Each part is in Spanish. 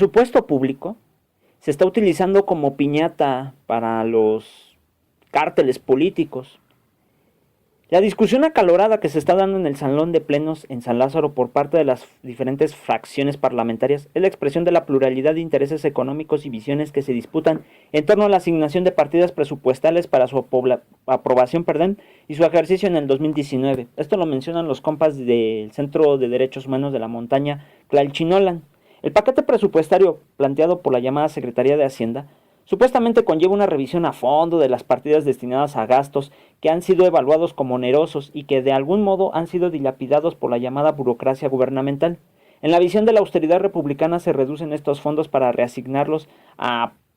presupuesto público se está utilizando como piñata para los cárteles políticos. La discusión acalorada que se está dando en el Salón de Plenos en San Lázaro por parte de las diferentes fracciones parlamentarias es la expresión de la pluralidad de intereses económicos y visiones que se disputan en torno a la asignación de partidas presupuestales para su aprobación y su ejercicio en el 2019. Esto lo mencionan los compas del Centro de Derechos Humanos de la Montaña, Tlalchinolan. El paquete presupuestario planteado por la llamada Secretaría de Hacienda supuestamente conlleva una revisión a fondo de las partidas destinadas a gastos que han sido evaluados como onerosos y que de algún modo han sido dilapidados por la llamada burocracia gubernamental. En la visión de la austeridad republicana se reducen estos fondos para reasignarlos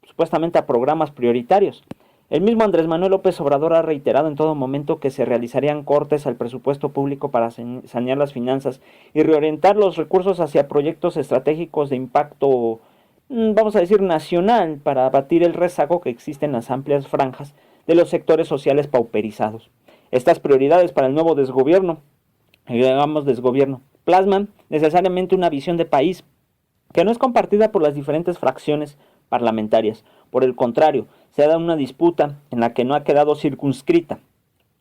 supuestamente a programas prioritarios. El mismo Andrés Manuel López Obrador ha reiterado en todo momento que se realizarían cortes al presupuesto público para sanear las finanzas y reorientar los recursos hacia proyectos estratégicos de impacto, vamos a decir, nacional, para abatir el rezago que existe en las amplias franjas de los sectores sociales pauperizados. Estas prioridades para el nuevo desgobierno, plasman necesariamente una visión de país que no es compartida por las diferentes fracciones parlamentarias. Por el contrario, se ha dado una disputa en la que no ha quedado circunscrita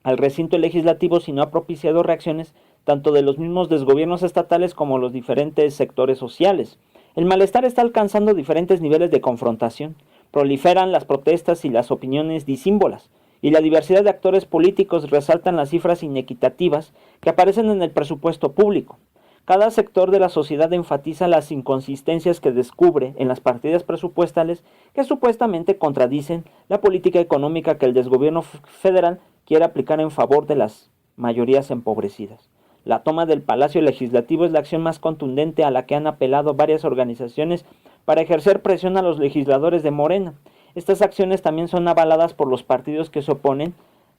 al recinto legislativo, sino ha propiciado reacciones tanto de los mismos desgobiernos estatales como los diferentes sectores sociales. El malestar está alcanzando diferentes niveles de confrontación. Proliferan las protestas y las opiniones disímbolas, y la diversidad de actores políticos resaltan las cifras inequitativas que aparecen en el presupuesto público. Cada sector de la sociedad enfatiza las inconsistencias que descubre en las partidas presupuestales que supuestamente contradicen la política económica que el desgobierno federal quiere aplicar en favor de las mayorías empobrecidas. La toma del Palacio Legislativo es la acción más contundente a la que han apelado varias organizaciones para ejercer presión a los legisladores de Morena. Estas acciones también son avaladas por los partidos que se oponen,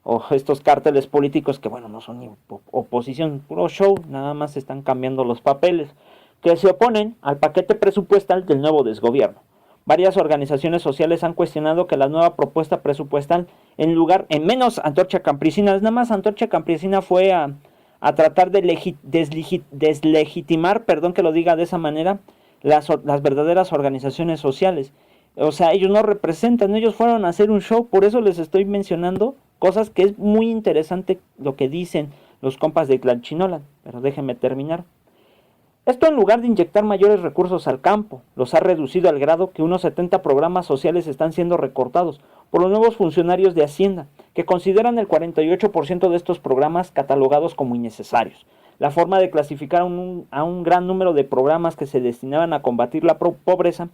o estos cárteles políticos que, no son ni oposición, puro show, nada más están cambiando los papeles, que se oponen al paquete presupuestal del nuevo desgobierno. Varias organizaciones sociales han cuestionado que la nueva propuesta presupuestal, en menos antorcha campesina, nada más antorcha campesina fue a tratar de deslegitimar, que lo diga de esa manera, las verdaderas organizaciones sociales. O sea, ellos no representan, ellos fueron a hacer un show, por eso les estoy mencionando cosas que es muy interesante lo que dicen los compas de Tlalchinolan, pero déjenme terminar. Esto, en lugar de inyectar mayores recursos al campo, los ha reducido al grado que unos 70 programas sociales están siendo recortados por los nuevos funcionarios de Hacienda, que consideran el 48% de estos programas catalogados como innecesarios. La forma de clasificar a un gran número de programas que se destinaban a combatir la pobreza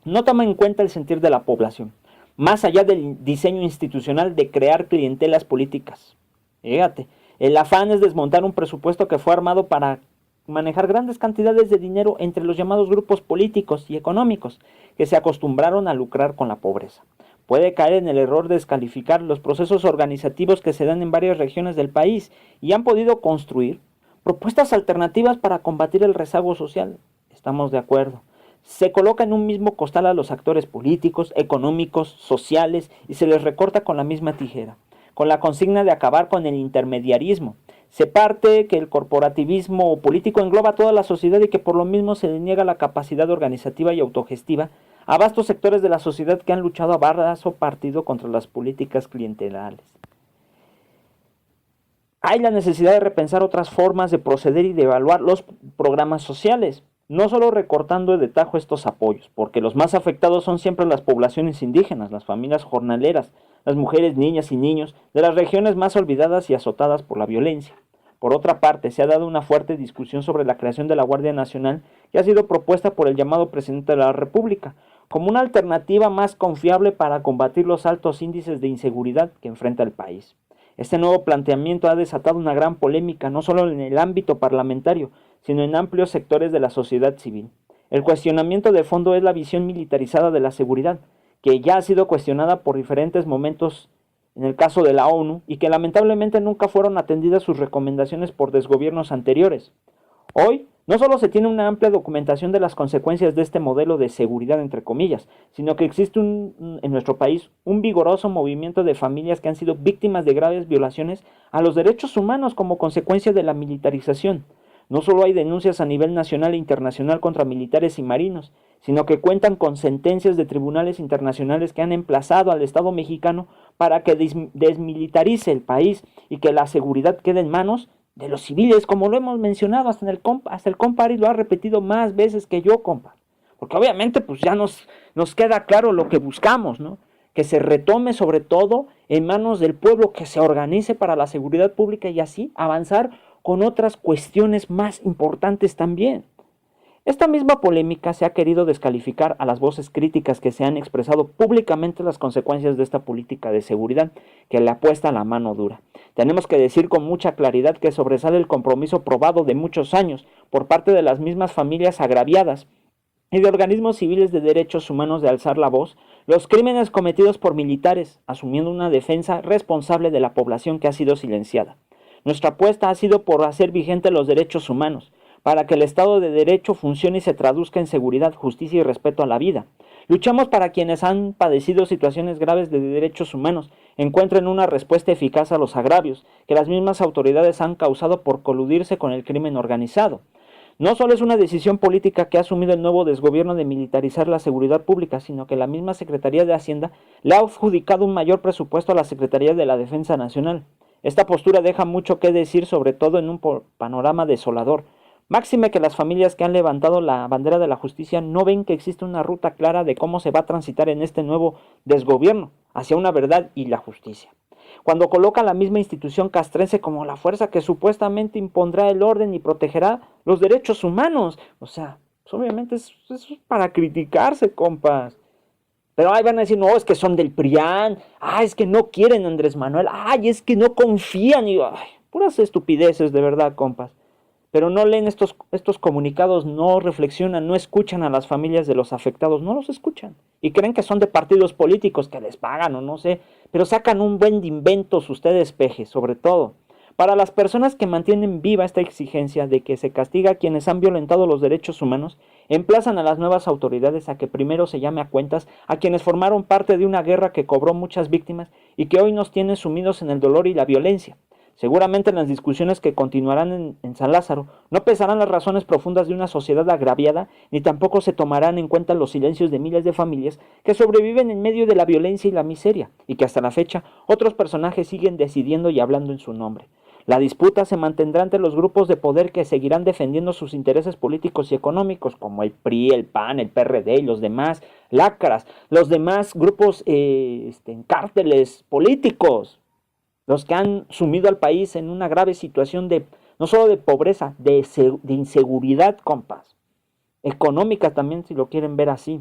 no toma en cuenta el sentir de la población, más allá del diseño institucional de crear clientelas políticas. Fíjate, el afán es desmontar un presupuesto que fue armado para manejar grandes cantidades de dinero entre los llamados grupos políticos y económicos que se acostumbraron a lucrar con la pobreza. Puede caer en el error de descalificar los procesos organizativos que se dan en varias regiones del país y han podido construir propuestas alternativas para combatir el rezago social. Estamos de acuerdo. Se coloca en un mismo costal a los actores políticos, económicos, sociales y se les recorta con la misma tijera, con la consigna de acabar con el intermediarismo. Se parte que el corporativismo político engloba a toda la sociedad y que por lo mismo se le niega la capacidad organizativa y autogestiva a vastos sectores de la sociedad que han luchado a brazo partido contra las políticas clientelares. Hay la necesidad de repensar otras formas de proceder y de evaluar los programas sociales, no solo recortando de tajo estos apoyos, porque los más afectados son siempre las poblaciones indígenas, las familias jornaleras, las mujeres, niñas y niños de las regiones más olvidadas y azotadas por la violencia. Por otra parte, se ha dado una fuerte discusión sobre la creación de la Guardia Nacional, que ha sido propuesta por el llamado presidente de la República, como una alternativa más confiable para combatir los altos índices de inseguridad que enfrenta el país. Este nuevo planteamiento ha desatado una gran polémica, no solo en el ámbito parlamentario, sino en amplios sectores de la sociedad civil. El cuestionamiento de fondo es la visión militarizada de la seguridad, que ya ha sido cuestionada por diferentes momentos en el caso de la ONU y que lamentablemente nunca fueron atendidas sus recomendaciones por desgobiernos anteriores. Hoy, no solo se tiene una amplia documentación de las consecuencias de este modelo de seguridad, entre comillas, sino que existe en nuestro país un vigoroso movimiento de familias que han sido víctimas de graves violaciones a los derechos humanos como consecuencia de la militarización. No solo hay denuncias a nivel nacional e internacional contra militares y marinos, sino que cuentan con sentencias de tribunales internacionales que han emplazado al Estado mexicano para que desmilitarice el país y que la seguridad quede en manos de los civiles, como lo hemos mencionado hasta el compa Ari lo ha repetido más veces que yo, compa. Porque obviamente pues ya nos queda claro lo que buscamos, ¿no? Que se retome sobre todo en manos del pueblo, que se organice para la seguridad pública y así avanzar con otras cuestiones más importantes también. Esta misma polémica se ha querido descalificar a las voces críticas que se han expresado públicamente las consecuencias de esta política de seguridad que le apuesta a la mano dura. Tenemos que decir con mucha claridad que sobresale el compromiso probado de muchos años por parte de las mismas familias agraviadas y de organismos civiles de derechos humanos de alzar la voz, los crímenes cometidos por militares, asumiendo una defensa responsable de la población que ha sido silenciada. Nuestra apuesta ha sido por hacer vigente los derechos humanos, para que el Estado de Derecho funcione y se traduzca en seguridad, justicia y respeto a la vida. Luchamos para quienes han padecido situaciones graves de derechos humanos encuentren una respuesta eficaz a los agravios que las mismas autoridades han causado por coludirse con el crimen organizado. No solo es una decisión política que ha asumido el nuevo desgobierno de militarizar la seguridad pública, sino que la misma Secretaría de Hacienda le ha adjudicado un mayor presupuesto a la Secretaría de la Defensa Nacional. Esta postura deja mucho que decir, sobre todo en un panorama desolador. Máxime que las familias que han levantado la bandera de la justicia no ven que existe una ruta clara de cómo se va a transitar en este nuevo desgobierno hacia una verdad y la justicia. Cuando coloca a la misma institución castrense como la fuerza que supuestamente impondrá el orden y protegerá los derechos humanos. O sea, pues obviamente eso es para criticarse, compas. Pero ahí van a decir, no, es que son del PRIAN, es que no quieren a Andrés Manuel, es que no confían, y puras estupideces de verdad, compas. Pero no leen estos comunicados, no reflexionan, no escuchan a las familias de los afectados, no los escuchan. Y creen que son de partidos políticos que les pagan o no sé, pero sacan un buen de inventos ustedes, pejes, sobre todo. Para las personas que mantienen viva esta exigencia de que se castiga a quienes han violentado los derechos humanos, emplazan a las nuevas autoridades a que primero se llame a cuentas a quienes formaron parte de una guerra que cobró muchas víctimas y que hoy nos tiene sumidos en el dolor y la violencia. Seguramente en las discusiones que continuarán en San Lázaro no pesarán las razones profundas de una sociedad agraviada, ni tampoco se tomarán en cuenta los silencios de miles de familias que sobreviven en medio de la violencia y la miseria, y que hasta la fecha otros personajes siguen decidiendo y hablando en su nombre. La disputa se mantendrá entre los grupos de poder que seguirán defendiendo sus intereses políticos y económicos, como el PRI, el PAN, el PRD y los demás lacras, los demás grupos cárteles políticos, los que han sumido al país en una grave situación de, no solo de pobreza, de inseguridad, compas, económica también, si lo quieren ver así.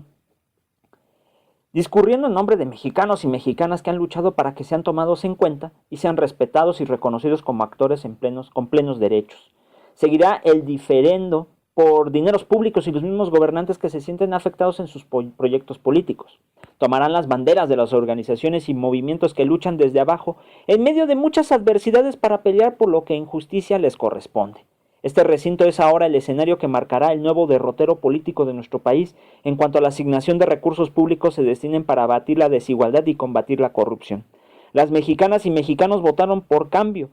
Discurriendo en nombre de mexicanos y mexicanas que han luchado para que sean tomados en cuenta y sean respetados y reconocidos como actores con plenos derechos. Seguirá el diferendo por dineros públicos y los mismos gobernantes que se sienten afectados en sus proyectos políticos. Tomarán las banderas de las organizaciones y movimientos que luchan desde abajo en medio de muchas adversidades para pelear por lo que en justicia les corresponde. Este recinto es ahora el escenario que marcará el nuevo derrotero político de nuestro país en cuanto a la asignación de recursos públicos se destinen para abatir la desigualdad y combatir la corrupción. Las mexicanas y mexicanos votaron por cambio,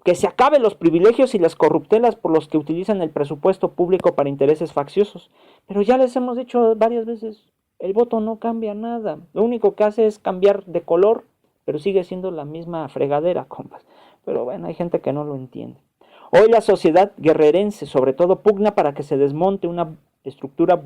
que se acaben los privilegios y las corruptelas por los que utilizan el presupuesto público para intereses facciosos. Pero ya les hemos dicho varias veces, el voto no cambia nada. Lo único que hace es cambiar de color, pero sigue siendo la misma fregadera, compas. Pero bueno, hay gente que no lo entiende. Hoy la sociedad guerrerense, sobre todo, pugna para que se desmonte una estructura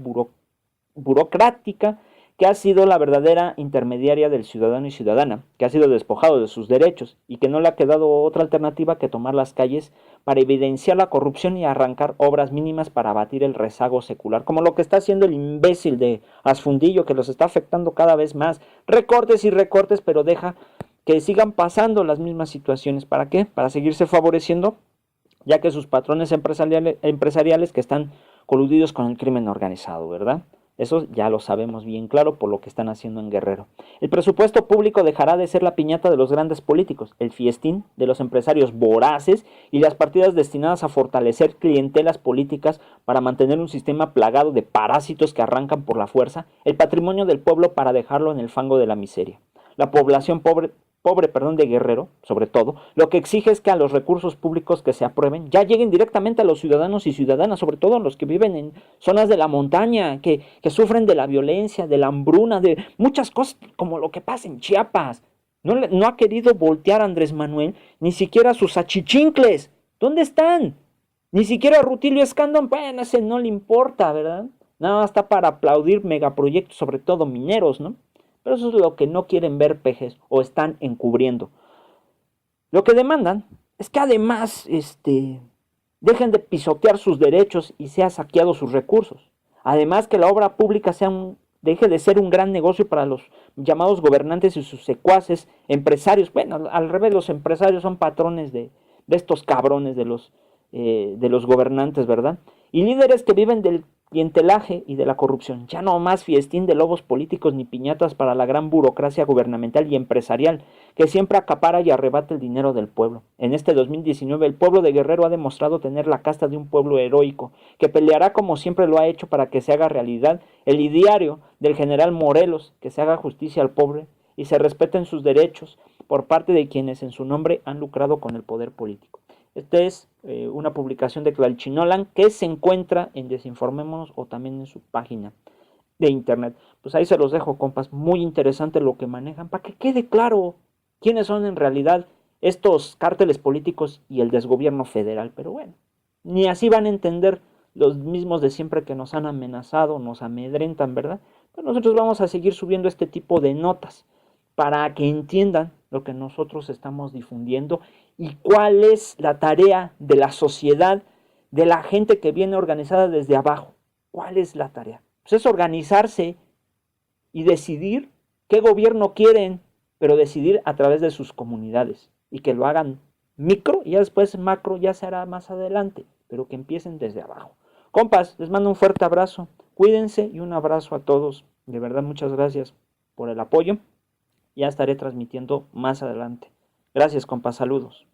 burocrática que ha sido la verdadera intermediaria del ciudadano y ciudadana, que ha sido despojado de sus derechos y que no le ha quedado otra alternativa que tomar las calles para evidenciar la corrupción y arrancar obras mínimas para abatir el rezago secular, como lo que está haciendo el imbécil de Asfundillo, que los está afectando cada vez más. Recortes y recortes, pero deja que sigan pasando las mismas situaciones. ¿Para qué? Para seguirse favoreciendo, ya que sus patrones empresariales que están coludidos con el crimen organizado, ¿verdad? Eso ya lo sabemos bien claro por lo que están haciendo en Guerrero. El presupuesto público dejará de ser la piñata de los grandes políticos, el fiestín de los empresarios voraces y las partidas destinadas a fortalecer clientelas políticas para mantener un sistema plagado de parásitos que arrancan por la fuerza el patrimonio del pueblo para dejarlo en el fango de la miseria. La población pobre pobre, perdón, de Guerrero, sobre todo, lo que exige es que a los recursos públicos que se aprueben ya lleguen directamente a los ciudadanos y ciudadanas, sobre todo a los que viven en zonas de la montaña, que sufren de la violencia, de la hambruna, de muchas cosas como lo que pasa en Chiapas. No ha querido voltear a Andrés Manuel ni siquiera a sus achichincles. ¿Dónde están? Ni siquiera a Rutilio Escandón, bueno, ese no le importa, ¿verdad? Nada más está para aplaudir megaproyectos, sobre todo mineros, ¿no? Pero eso es lo que no quieren ver, pejes, o están encubriendo. Lo que demandan es que además dejen de pisotear sus derechos y sea saqueado sus recursos. Además que la obra pública deje de ser un gran negocio para los llamados gobernantes y sus secuaces, empresarios. Bueno, al revés, los empresarios son patrones de estos cabrones de los gobernantes, ¿verdad? Y líderes que viven del clientelaje y de la corrupción. Ya no más fiestín de lobos políticos ni piñatas para la gran burocracia gubernamental y empresarial que siempre acapara y arrebata el dinero del pueblo. En este 2019 el pueblo de Guerrero ha demostrado tener la casta de un pueblo heroico que peleará como siempre lo ha hecho para que se haga realidad el ideario del general Morelos, que se haga justicia al pobre y se respeten sus derechos por parte de quienes en su nombre han lucrado con el poder político. Esta es una publicación de Tlalchinolan que se encuentra en Desinformémonos o también en su página de internet. Pues ahí se los dejo, compas. Muy interesante lo que manejan para que quede claro quiénes son en realidad estos cárteles políticos y el desgobierno federal. Pero bueno, ni así van a entender los mismos de siempre que nos han amenazado, nos amedrentan, ¿verdad? Pero nosotros vamos a seguir subiendo este tipo de notas para que entiendan lo que nosotros estamos difundiendo y cuál es la tarea de la sociedad, de la gente que viene organizada desde abajo. ¿Cuál es la tarea? Pues es organizarse y decidir qué gobierno quieren, pero decidir a través de sus comunidades y que lo hagan micro y ya después macro ya se hará más adelante, pero que empiecen desde abajo. Compas, les mando un fuerte abrazo, cuídense y un abrazo a todos. De verdad, muchas gracias por el apoyo. Ya estaré transmitiendo más adelante. Gracias, compas, saludos.